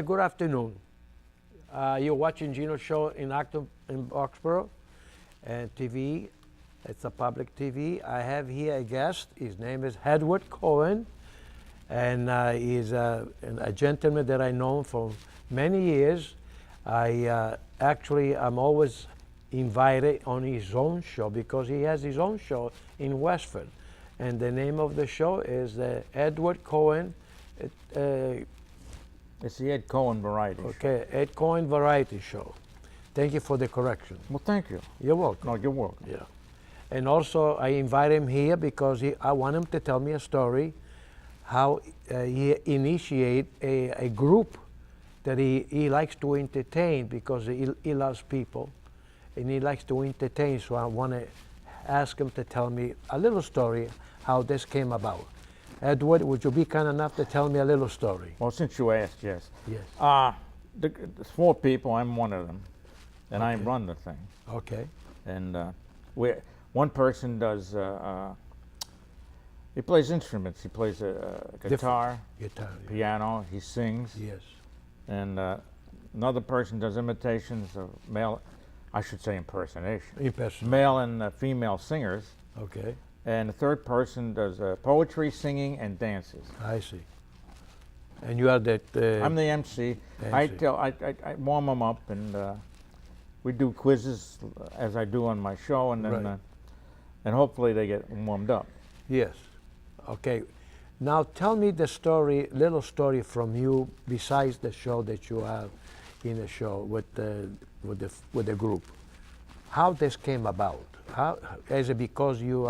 Good afternoon. You're watching Gino's show in Acton in Boxborough and TV. It's a public TV. I have here a guest. His name is Ed Cohen, and he's a gentleman that I know for many years. I'm always invited on his own show because he has his own show in Westford, and the name of the show is Edward Cohen. It's the Ed Cohen Variety Show. Okay, Ed Cohen Variety Show. Thank you for the correction. Well, thank you. You're welcome. No, you're welcome. Yeah. And also, I invite him here because I want him to tell me a story how he initiate a group that he likes to entertain because he loves people and he likes to entertain. So I want to ask him to tell me a little story how this came about. Edward, would you be kind enough to tell me a little story? Well, since you asked, yes. Yes. There's 4 people. I'm one of them, and I run the thing. Okay. And one person does. He plays instruments. He plays a guitar, piano. He sings. Yes. And another person does imitations of male. I should say impersonation. Male and female singers. Okay. And the third person does poetry, singing, and dances. I see. And you are that. I'm the MC. I warm them up, and we do quizzes as I do on my show, and then and hopefully they get warmed up. Yes. Okay. Now tell me the story, little story from you besides the show that you have in the show with the group. How this came about? How is it because you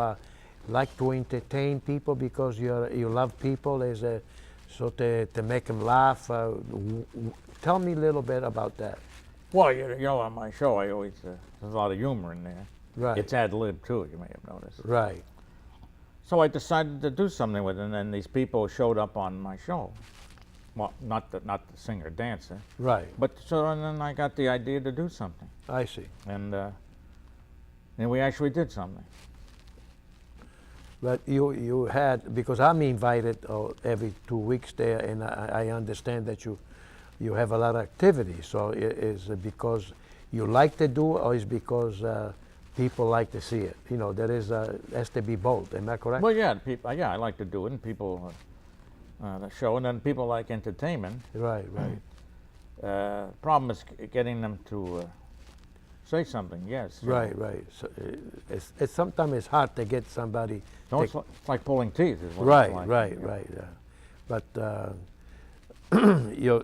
like to entertain people because you love people so to make them laugh? Tell me a little bit about that. Well, you know, on my show, I always there's a lot of humor in there. Right. It's ad lib too. You may have noticed. Right. So I decided to do something with it, and then these people showed up on my show. Well, not the singer dancer. Right. But so and then I got the idea to do something. I see. And we actually did something. But you had, because I'm invited every 2 weeks there, and I understand that you have a lot of activity. So is it because you like to do it, or is it because people like to see it? You know, there has to be both. Am I correct? Well, yeah, I like to do it, and people the show, and then people like entertainment. Right, right. Problem is getting them to say something. Yes. Right, right. So it's sometimes it's hard to get somebody. No, it's like pulling teeth. Is what Right, it's like. right, Yeah. right. But you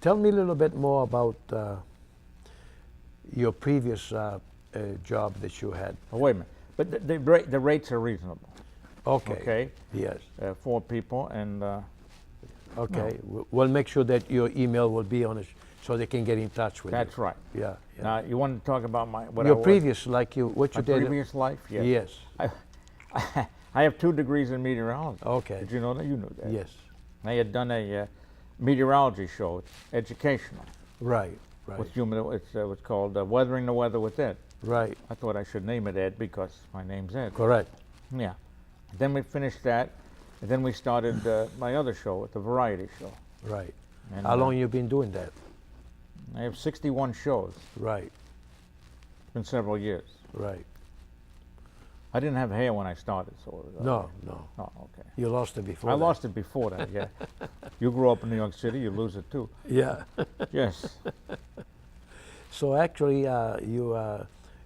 tell me a little bit more about your previous job that you had. Oh, wait a minute. But the rates are reasonable. Okay. Okay. Yes. 4 people, and okay. We'll make sure that your email will be on it so they can get in touch with you. that's right. Yeah. Yeah. Now, you want to talk about Your previous, like what you my did. previous life? Yes. Yes. I have 2 degrees in meteorology. Okay. Did you know that? You knew that. Yes. I had done a meteorology show. It's educational. Right. Right. With human, it was called Weathering the Weather with Ed. Right. I thought I should name it Ed because my name's Ed. Correct. Yeah. Then we finished that, and then we started my other show, the Variety Show. Right. And, How long you been doing that? I have 61 shows. Right. It's been several years. Right. I didn't have hair when I started, so. No. Oh, okay. You lost it before. I that. lost it before that, yeah. You grew up in New York City, you lose it too. Yeah. Yes. So actually,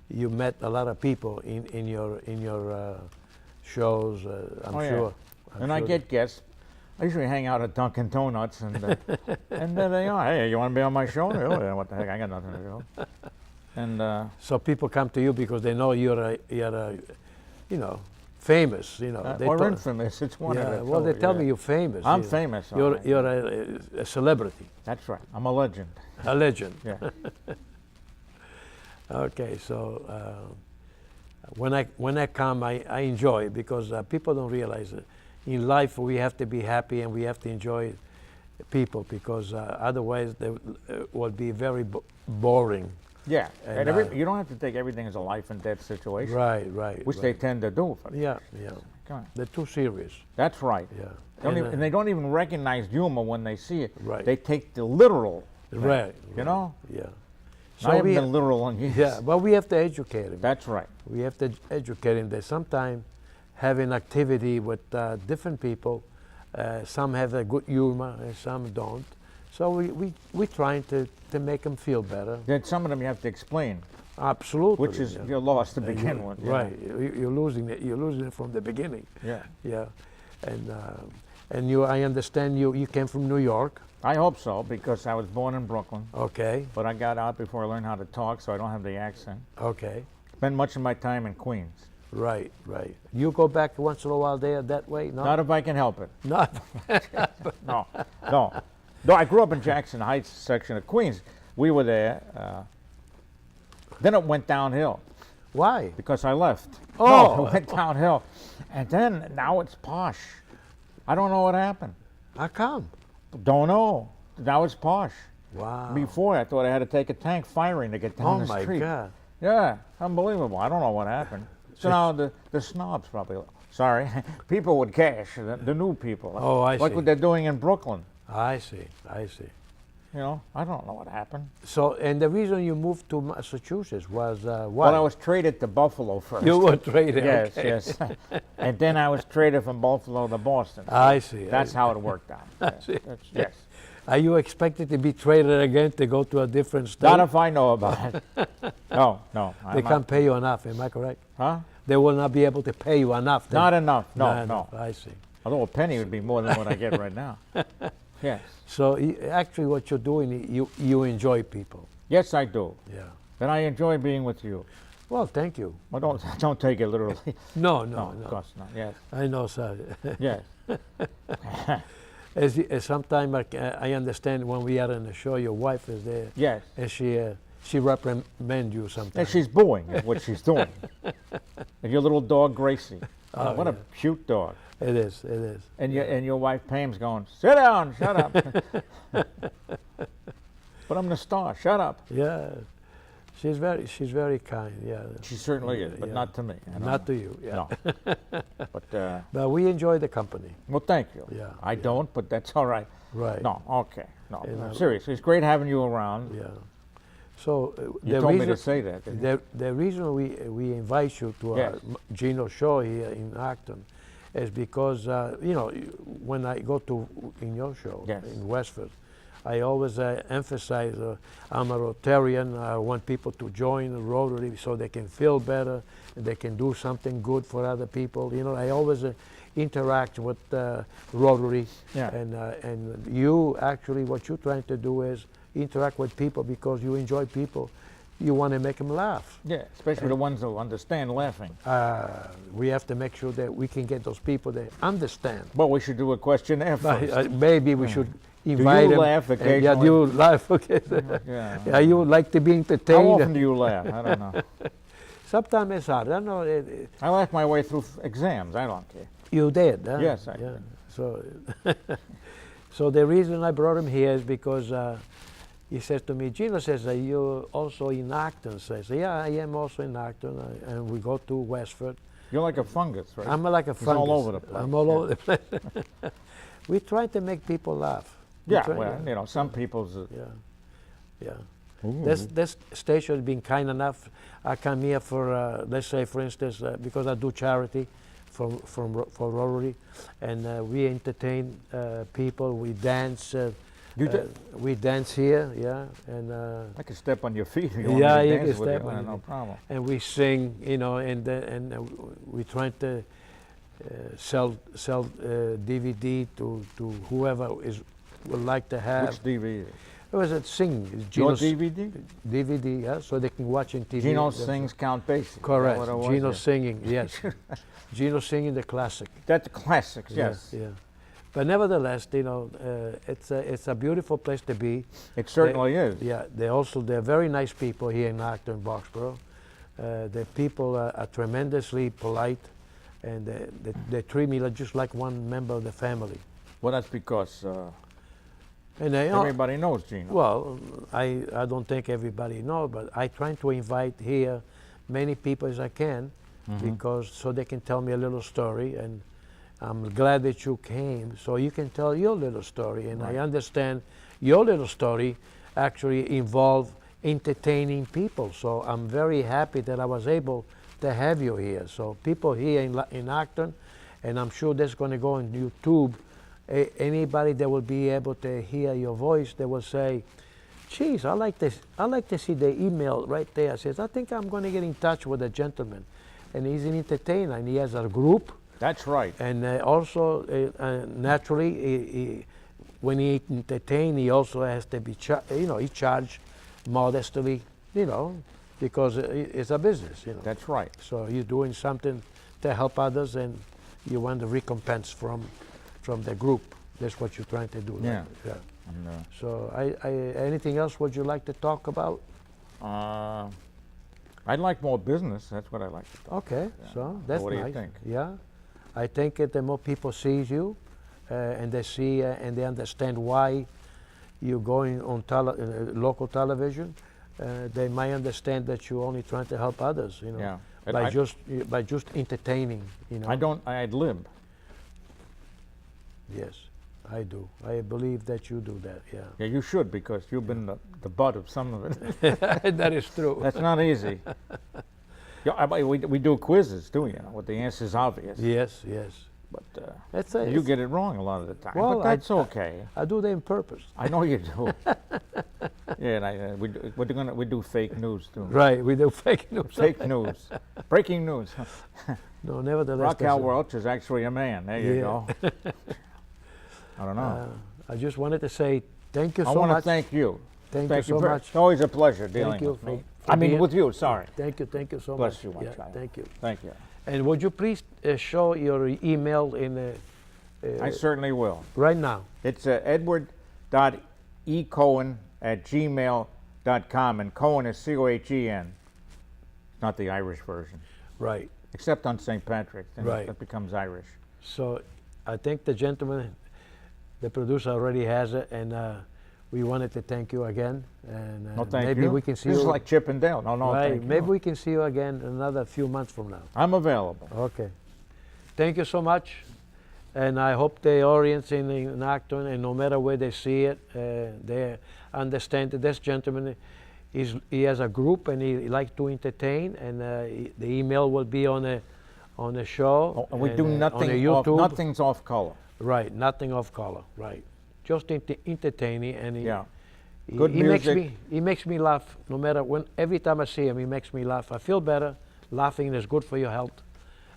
you met a lot of people in your shows. I'm sure. And I get guests. I usually hang out at Dunkin' Donuts, and there they are. Hey, you want to be on my show? Oh, yeah, what the heck? I got nothing to do. And so people come to you because they know you're famous. or infamous. It's one of it. Well, they tell me you're famous. I'm famous. You're a celebrity. That's right. I'm a legend. A legend. Yeah. Okay, so when I come, I enjoy it because people don't realize it. In life, we have to be happy and we have to enjoy people because otherwise they will be very boring. Yeah, And you don't have to take everything as a life and death situation. Right, right. Which right. they tend to do. Yeah, yeah. come on. They're too serious. That's right. Yeah. And they don't even recognize humor when they see it. Right. They take the literal. Right. You know? Yeah. I haven't been literal on years. Yeah, but we have to educate them. That's right. We have to educate them that sometimes having activity with different people, some have a good humor and some don't. So we're trying to make them feel better. Then some of them you have to explain. Absolutely. Which is, you're lost to begin with. Right. You're losing it. You're losing it from the beginning. Yeah. Yeah. And I understand you came from New York. I hope so, because I was born in Brooklyn. Okay. But I got out before I learned how to talk, so I don't have the accent. Okay. Spend much of my time in Queens. Right, right. You go back once in a while there that way? No? Not if I can help it. Not. No, no. No, I grew up in Jackson Heights section of Queens. We were there. Then it went downhill. Why? Because I left. Oh. No, it went downhill. And then, now it's posh. I don't know what happened. How come? Don't know. Now it's posh. Wow. Before, I thought I had to take a tank firing to get down the street. Oh my God. Yeah, unbelievable. I don't know what happened. So now the snobs probably, sorry, people with cash, the new people. Oh, I like see. what they're doing in Brooklyn. I see, I see. You know, I don't know what happened. So, and the reason you moved to Massachusetts was why? Well, I was traded to Buffalo first. You were traded, Yes, okay. yes. And then I was traded from Buffalo to Boston. I see. That's how it worked out. Yes, see. yes. Are you expected to be traded again to go to a different state? Not if I know about it. No, no. They can't pay you enough, am I correct? Huh? They will not be able to pay you enough. then. Not enough, no, Not no. enough, I see. Although a penny would be more than what I get right now. Yes. So actually what you're doing, you enjoy people. Yes, I do. Yeah. And I enjoy being with you. Well, thank you. Well, don't take it literally. No, No, of course not. Yes. I know, sir. Yes. As sometimes I understand when we are in the show, your wife is there. Yes. And she reprimands you sometimes. And she's booing is what she's doing. And your little dog Gracie. Oh, what a cute dog. It is, it is. And your wife Pam's going, sit down, shut up. But I'm the star, shut up. Yeah. She's very kind, yeah. She certainly is, but Yeah. not to me. Not to you, yeah. No. But But we enjoy the company. well, thank you. Yeah, I don't, but that's all right. Right. No, okay. No, You know. seriously, it's great having you around. Yeah. So You told me to say that. Didn't you? the reason we invite you to Yes. Gino's show here in Acton is because you know, when I go to in your show Yes. in Westford, I always emphasize I'm a Rotarian. I want people to join the Rotary so they can feel better and they can do something good for other people. You know, I always interact with Rotary. Yeah. And you actually, what you're trying to do is interact with people because you enjoy people. You want to make them laugh. Yeah, especially the ones who understand laughing. We have to make sure that we can get those people that understand. Well, we should do a questionnaire first. Maybe we should invite them. laugh Yeah, occasionally? do you laugh? Okay. Yeah. Yeah, you like to be entertained. How often do you laugh? I don't know. Sometimes it's hard. I know. I laugh my way through exams. I don't care. You did, huh? Yes, I yeah. did. So, so the reason I brought him here is because he says to me, Gino says, are you also in Acton? So I say, yeah, I am also in Acton, and we go to Westford. You're like a fungus, right? I'm like a He's fungus. all over the place. I'm all Yeah. over the place. We try to make people laugh. We Yeah, try- well, you know, some people's. Yeah, yeah. Ooh. This station has been kind enough. I come here for, let's say, for instance, because I do charity for Rotary, and we entertain people. We dance. You do? We dance here, yeah, and I can step on your feet if you want yeah, me to you dance can with step you. on No me. problem. and we sing, you know, and we trying to sell DVD to whoever would like to have. Which DVD? It was a sing. It's Your Gino's DVD? DVD, yeah, so they can watch on TV. Gino That's- sings Count Basie. Is that Correct. what it was? Gino Yeah. singing, yes. Gino singing the classic. That's classics, Yeah, yes. Yeah. But nevertheless, you know, it's a beautiful place to be. It certainly is. Yeah, they're very nice people here in Acton, Boxborough. The people are tremendously polite, and they treat me just like one member of the family. Well, that's because And they, everybody knows Gino. well, I don't think everybody knows, but I try to invite here many people as I can because so they can tell me a little story, and I'm glad that you came so you can tell your little story, and I understand your little story actually involved entertaining people, so I'm very happy that I was able to have you here. So people here in Acton, and I'm sure that's going to go on YouTube, anybody that will be able to hear your voice, they will say, geez, I like this. I like to see the email right there. Says, I think I'm going to get in touch with a gentleman, and he's an entertainer, and he has a group. That's right. And also, naturally, when he entertains, he also has to be, he charge modestly, because it's a business. That's right. So you're doing something to help others, and you want the recompense from the group. That's what you're trying to do. Yeah. Right? Yeah. And, So anything else would you like to talk about? I'd like more business. That's what I like to talk Okay, about. so that's What do nice. you think? Yeah, I think the more people see you, and they see and they understand why you're going on local television, they might understand that you're only trying to help others. Yeah. By just entertaining. I'd live. Yes, I do. I believe that you do that. Yeah. Yeah, you should, because you've been the butt of some of it. That is true. That's not easy. Yeah, we do quizzes, too, with the answers obvious. Yes, yes. But you get it wrong a lot of the time. Well, but that's okay. I do that on purpose. I know you do. Yeah, and we do fake news too. Right, we do fake news. Fake news, breaking news. No, nevertheless. Raquel Welch is actually a man. There you Yeah. go. I don't know. I just wanted to say thank you so I much. want to thank you. Thank you so much. It's always a pleasure dealing Thank you with me. for being- with you. Sorry. Thank you so Bless much. you, my Yeah, child. thank you. Thank you. And would you please show your email in I certainly will. right now? It's edward.ecohen@gmail.com, and Cohen is Cohen. It's not the Irish version, Right. except on St. Patrick's. Then Right. It becomes Irish. So I think the gentleman, the producer already has it, and we wanted to thank you again. And No, thank maybe you. we can see This is you. like Chip and Dale. No, right. thank you. Maybe we can see you again another few months from now. I'm available. Okay. Thank you so much. And I hope the audience in Acton, and no matter where they see it, they understand that this gentleman, he has a group and he likes to entertain, and the email will be on the show. And we do on nothing the off, YouTube. nothing's off color. Right, nothing off color, right. Just entertaining, and Yeah. Good he music. He makes me laugh, no matter every time I see him, he makes me laugh. I feel better. Laughing is good for your health,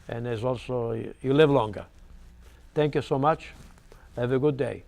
and there's also, you live longer. Thank you so much. Have a good day.